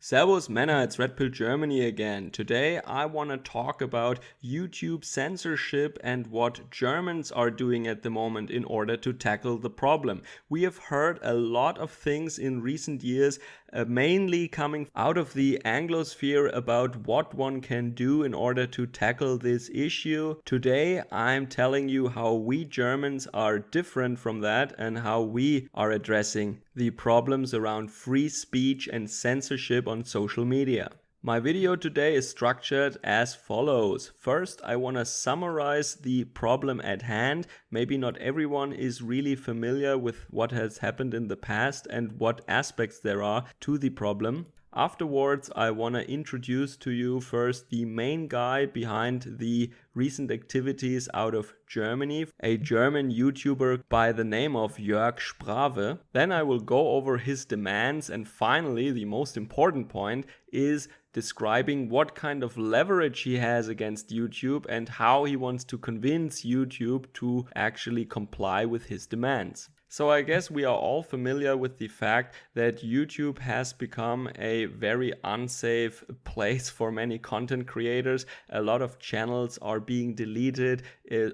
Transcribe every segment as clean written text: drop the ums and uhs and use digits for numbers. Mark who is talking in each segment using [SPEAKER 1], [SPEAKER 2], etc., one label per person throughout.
[SPEAKER 1] Servus Männer, it's Red Pill Germany again. Today I want to talk about YouTube censorship and what Germans are doing at the moment in order to tackle the problem. We have heard a lot of things in recent years, mainly coming out of the Anglosphere about what one can do in order to tackle this issue. Today I'm telling you how we Germans are different from that and how we are addressing the problems around free speech and censorship on social media. My video today is structured as follows. First, I want to summarize the problem at hand. Maybe not everyone is really familiar with what has happened in the past and what aspects there are to the problem. Afterwards, I want to introduce to you first the main guy behind the recent activities out of Germany, a German YouTuber by the name of Jörg Sprave. Then I will go over his demands, and finally, the most important point is describing what kind of leverage he has against YouTube and how he wants to convince YouTube to actually comply with his demands. So I guess we are all familiar with the fact that YouTube has become a very unsafe place for many content creators. A lot of channels are being deleted.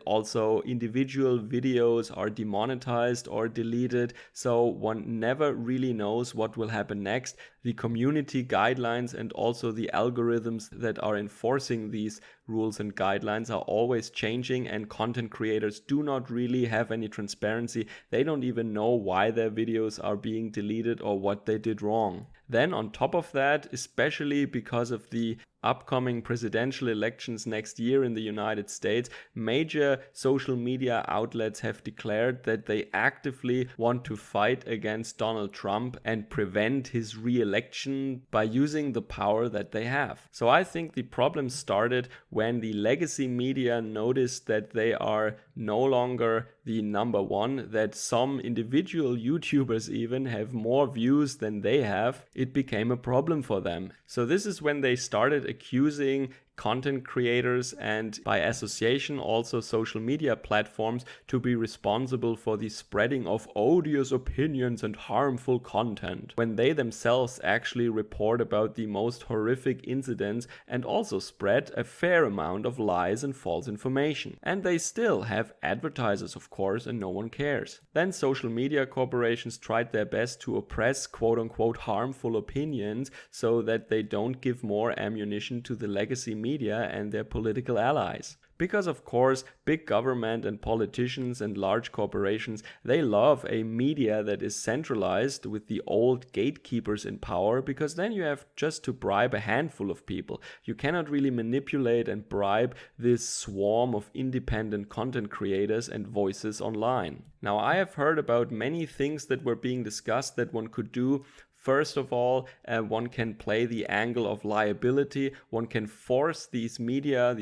[SPEAKER 1] Also, individual videos are demonetized or deleted. So one never really knows what will happen next. The community guidelines and also the algorithms that are enforcing these rules and guidelines are always changing, and content creators do not really have any transparency. They don't even know why their videos are being deleted or what they did wrong. Then on top of that, especially because of the upcoming presidential elections next year in the United States, major social media outlets have declared that they actively want to fight against Donald Trump and prevent his re-election by using the power that they have. So I think the problem started when the legacy media noticed that they are no longer the number one, that some individual YouTubers even have more views than they have. It became a problem for them. So this is when they started accusing content creators and by association also social media platforms to be responsible for the spreading of odious opinions and harmful content, when they themselves actually report about the most horrific incidents and also spread a fair amount of lies and false information. And they still have advertisers, of course, and no one cares. Then social media corporations tried their best to oppress quote-unquote harmful opinions so that they don't give more ammunition to the legacy media and their political allies. Because of course, big government and politicians and large corporations, they love a media that is centralized with the old gatekeepers in power, because then you have just to bribe a handful of people. You cannot really manipulate and bribe this swarm of independent content creators and voices online. Now, I have heard about many things that were being discussed that one could do. First of all, one can play the angle of liability. One can force these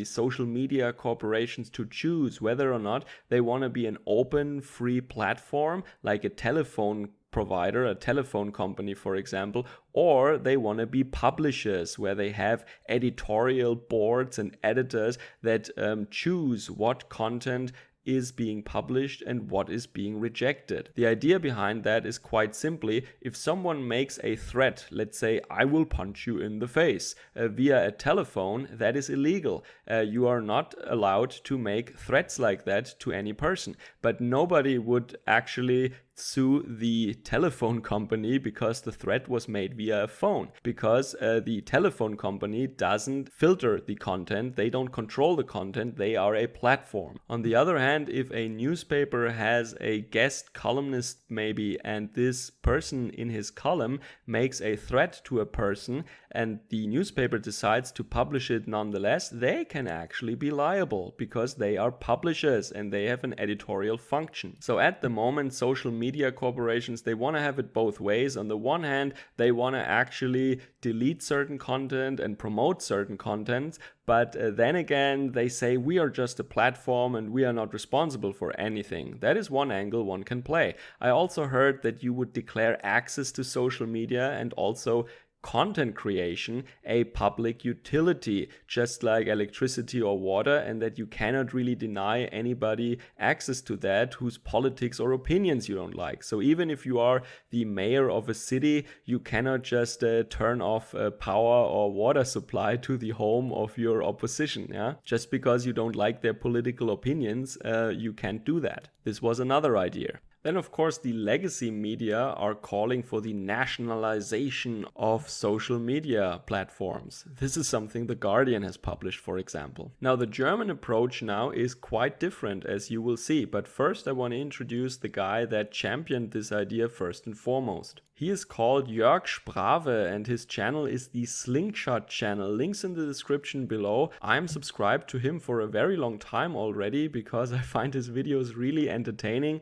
[SPEAKER 1] social media corporations to choose whether or not they want to be an open, free platform, like a telephone provider, a telephone company, for example, or they want to be publishers where they have editorial boards and editors that choose what content is being published and what is being rejected. The idea behind that is quite simply, if someone makes a threat, let's say, I will punch you in the face, via a telephone, that is illegal. You are not allowed to make threats like that to any person. But nobody would actually sue the telephone company because the threat was made via a phone, because the telephone company doesn't filter the content, they don't control the content, they are a platform. On the other hand, if a newspaper has a guest columnist maybe, and this person in his column makes a threat to a person and the newspaper decides to publish it nonetheless, they can actually be liable because they are publishers and they have an editorial function. So at the moment, social media corporations, they want to have it both ways. On the one hand, they want to actually delete certain content and promote certain contents, but then again, they say we are just a platform and we are not responsible for anything. That is one angle one can play. I also heard that you would declare access to social media and also content creation a public utility, just like electricity or water, and that you cannot really deny anybody access to that whose politics or opinions you don't like. So even if you are the mayor of a city, you cannot just turn off power or water supply to the home of your opposition. Yeah? Just because you don't like their political opinions, you can't do that. This was another idea. Then, of course, the legacy media are calling for the nationalization of social media platforms. This is something The Guardian has published, for example. Now, the German approach now is quite different, as you will see. But first, I want to introduce the guy that championed this idea first and foremost. He is called Jörg Sprave, and his channel is the Slingshot Channel. Links in the description below. I'm subscribed to him for a very long time already because I find his videos really entertaining.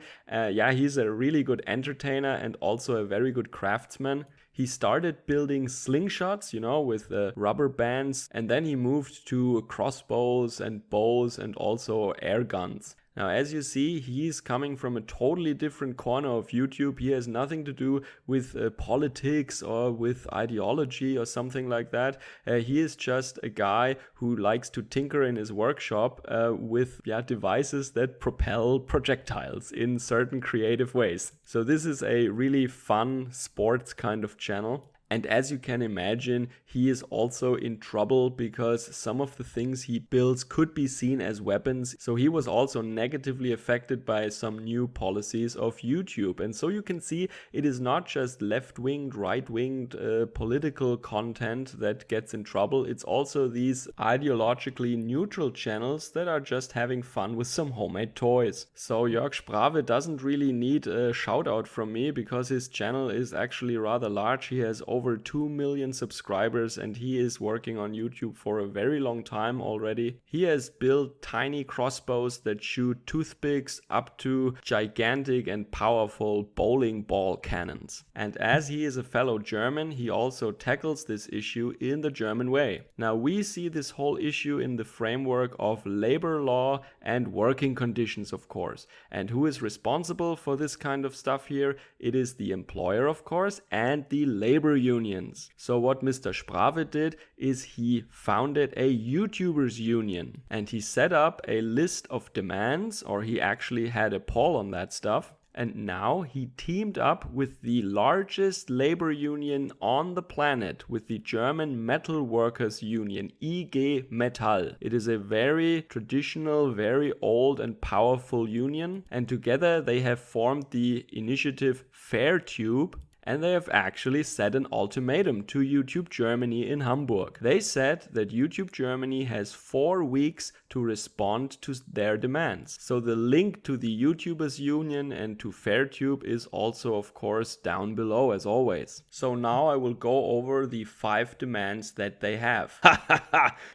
[SPEAKER 1] He's a really good entertainer and also a very good craftsman. He started building slingshots, with rubber bands, and then he moved to crossbows and bows and also air guns. Now, as you see, he's coming from a totally different corner of YouTube. He has nothing to do with politics or with ideology or something like that. He is just a guy who likes to tinker in his workshop with devices that propel projectiles in certain creative ways. So this is a really fun sports kind of channel. And as you can imagine, he is also in trouble because some of the things he builds could be seen as weapons. So he was also negatively affected by some new policies of YouTube. And so you can see it is not just left-winged, right-winged political content that gets in trouble. It's also these ideologically neutral channels that are just having fun with some homemade toys. So Jörg Sprave doesn't really need a shout out from me because his channel is actually rather large. He has over 2 million subscribers and he is working on YouTube for a very long time already. He has built tiny crossbows that shoot toothpicks up to gigantic and powerful bowling ball cannons. And as he is a fellow German, he also tackles this issue in the German way. Now, we see this whole issue in the framework of labor law and working conditions, of course. And who is responsible for this kind of stuff here? It is the employer, of course, and the labor unions. So what Mr. Sprave did is he founded a YouTubers union and he set up a list of demands, or he actually had a poll on that stuff. And now he teamed up with the largest labor union on the planet, with the German Metal Workers Union, IG Metall. It is a very traditional, very old and powerful union. And together they have formed the initiative FairTube. And they have actually set an ultimatum to YouTube Germany in Hamburg. They said that YouTube Germany has 4 weeks to respond to their demands. So the link to the YouTubers Union and to FairTube is also, of course, down below as always. So now I will go over the 5 demands that they have.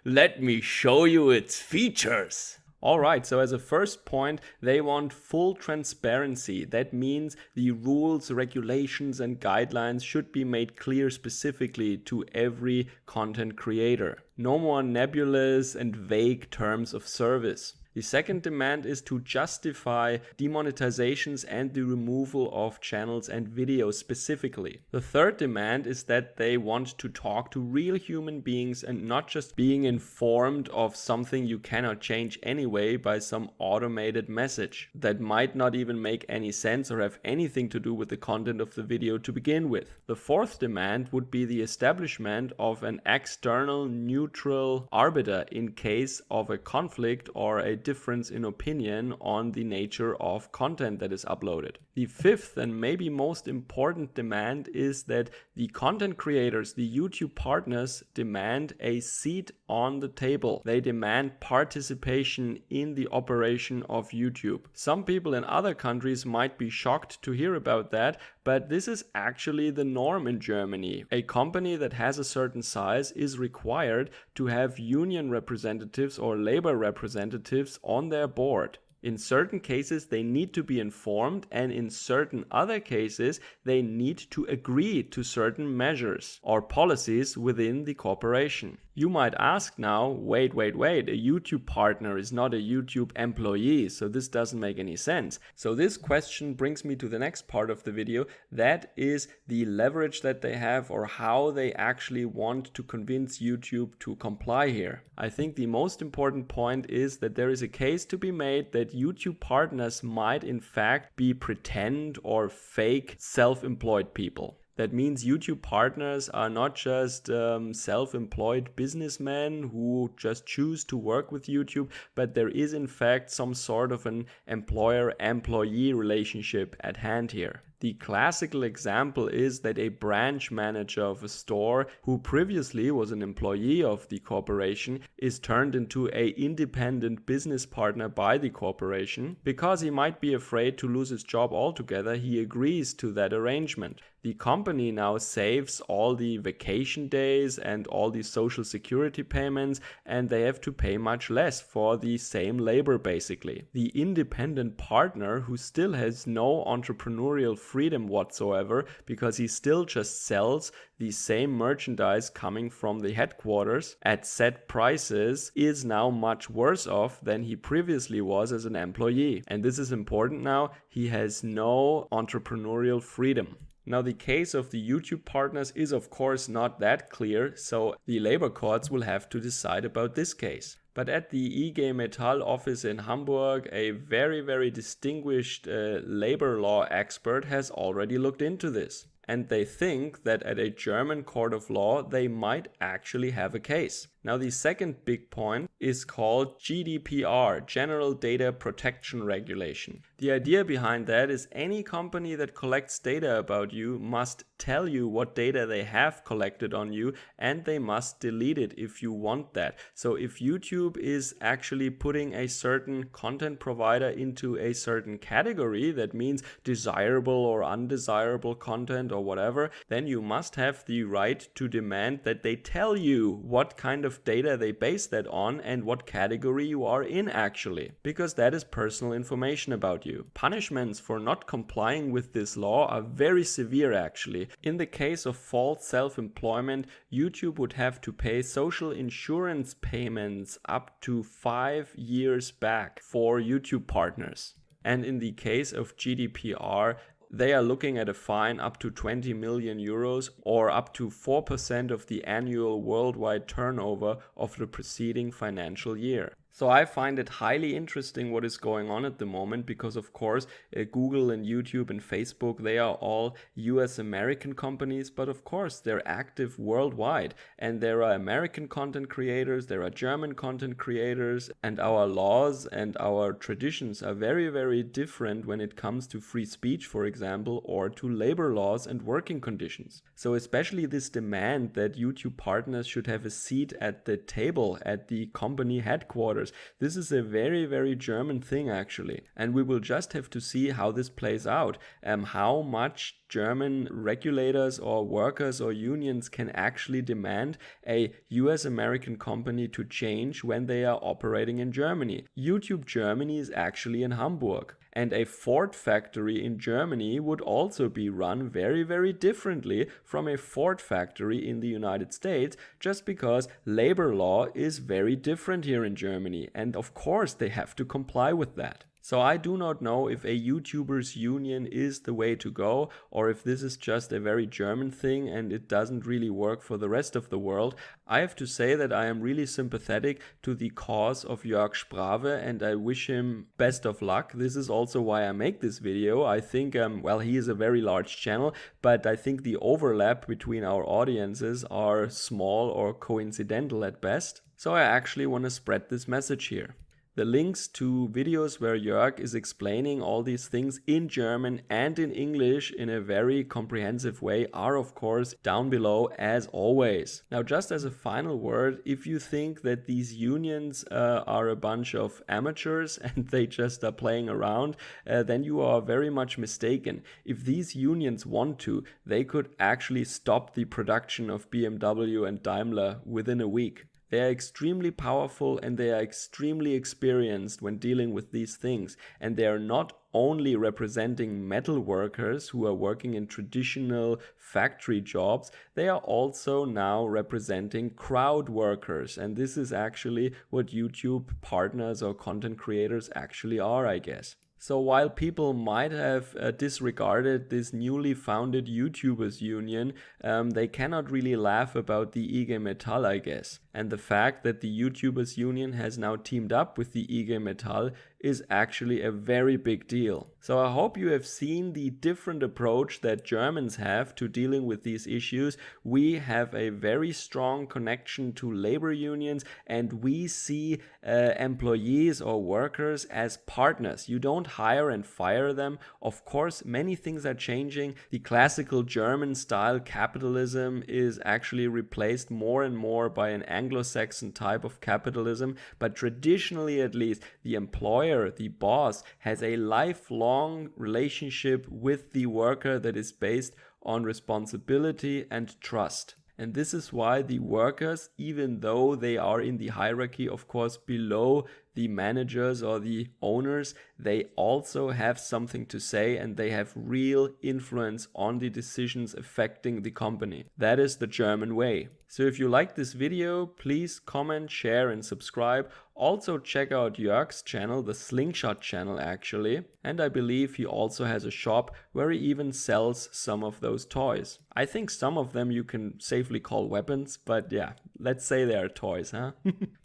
[SPEAKER 1] Let me show you its features. Alright, so as a first point, they want full transparency. That means the rules, regulations and guidelines should be made clear specifically to every content creator. No more nebulous and vague terms of service. The second demand is to justify demonetizations and the removal of channels and videos specifically. The third demand is that they want to talk to real human beings and not just being informed of something you cannot change anyway by some automated message that might not even make any sense or have anything to do with the content of the video to begin with. The fourth demand would be the establishment of an external neutral arbiter in case of a conflict or a difference in opinion on the nature of content that is uploaded. The fifth and maybe most important demand is that the content creators, the YouTube partners, demand a seat on the table. They demand participation in the operation of YouTube. Some people in other countries might be shocked to hear about that, but this is actually the norm in Germany. A company that has a certain size is required to have union representatives or labor representatives on their board. In certain cases, they need to be informed, and in certain other cases, they need to agree to certain measures or policies within the corporation. You might ask now, wait, a YouTube partner is not a YouTube employee, so this doesn't make any sense. So this question brings me to the next part of the video, that is the leverage that they have or how they actually want to convince YouTube to comply here. I think the most important point is that there is a case to be made that YouTube partners might in fact be pretend or fake self-employed people. That means YouTube partners are not just self-employed businessmen who just choose to work with YouTube, but there is in fact some sort of an employer-employee relationship at hand here. The classical example is that a branch manager of a store who previously was an employee of the corporation is turned into an independent business partner by the corporation. Because he might be afraid to lose his job altogether, he agrees to that arrangement. The company now saves all the vacation days and all the social security payments, and they have to pay much less for the same labor basically. The independent partner, who still has no entrepreneurial freedom whatsoever because he still just sells the same merchandise coming from the headquarters at set prices, is now much worse off than he previously was as an employee. And this is important now, he has no entrepreneurial freedom. Now, the case of the YouTube partners is of course not that clear, so the labor courts will have to decide about this case. But at the IG Metall office in Hamburg, a very distinguished labor law expert has already looked into this. And they think that at a German court of law, they might actually have a case. Now, the second big point is called GDPR, General Data Protection Regulation. The idea behind that is any company that collects data about you must tell you what data they have collected on you, and they must delete it if you want that. So if YouTube is actually putting a certain content provider into a certain category, that means desirable or undesirable content or whatever, then you must have the right to demand that they tell you what kind of data they base that on and what category you are in actually, because that is personal information about you. Punishments for not complying with this law are very severe actually. In the case of false self-employment, YouTube would have to pay social insurance payments up to 5 years back for YouTube partners. And in the case of GDPR, they are looking at a fine up to 20 million euros or up to 4% of the annual worldwide turnover of the preceding financial year. So I find it highly interesting what is going on at the moment because, of course, Google and YouTube and Facebook, they are all US American companies, but of course they're active worldwide. And there are American content creators, there are German content creators, and our laws and our traditions are very different when it comes to free speech, for example, or to labor laws and working conditions. So especially this demand that YouTube partners should have a seat at the table at the company headquarters. This is a very German thing actually, and we will just have to see how this plays out, how much German regulators or workers or unions can actually demand a US American company to change when they are operating in Germany. YouTube Germany is actually in Hamburg. And a Ford factory in Germany would also be run very differently from a Ford factory in the United States, just because labor law is very different here in Germany. And of course they have to comply with that. So I do not know if a YouTubers union is the way to go, or if this is just a very German thing and it doesn't really work for the rest of the world. I have to say that I am really sympathetic to the cause of Jörg Sprave and I wish him best of luck. This is also why I make this video. I think, he is a very large channel, but I think the overlap between our audiences are small or coincidental at best. So I actually want to spread this message here. The links to videos where Jörg is explaining all these things in German and in English in a very comprehensive way are of course down below as always. Now, just as a final word, if you think that these unions are a bunch of amateurs and they just are playing around, then you are very much mistaken. If these unions want to, they could actually stop the production of BMW and Daimler within a week. They are extremely powerful and they are extremely experienced when dealing with these things. And they are not only representing metal workers who are working in traditional factory jobs, they are also now representing crowd workers. And this is actually what YouTube partners or content creators actually are, I guess. So while people might have disregarded this newly founded YouTubers union, they cannot really laugh about the IG Metall, I guess. And the fact that the YouTubers union has now teamed up with the IG Metall is actually a very big deal. So I hope you have seen the different approach that Germans have to dealing with these issues. We have a very strong connection to labor unions, and we see employees or workers as partners. You don't hire and fire them. Of course, many things are changing. The classical German style capitalism is actually replaced more and more by an Anglo-Saxon type of capitalism, but traditionally at least, the employer, the boss, has a lifelong relationship with the worker that is based on responsibility and trust. And this is why the workers, even though they are in the hierarchy, of course, below the managers or the owners, they also have something to say and they have real influence on the decisions affecting the company. That is the German way. So if you like this video, please comment, share and subscribe. Also check out Jörg's channel, the Slingshot Channel actually. And I believe he also has a shop where he even sells some of those toys. I think some of them you can safely call weapons, but yeah, let's say they are toys, huh?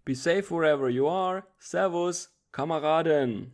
[SPEAKER 1] Be safe wherever you are. Servus, Kameraden!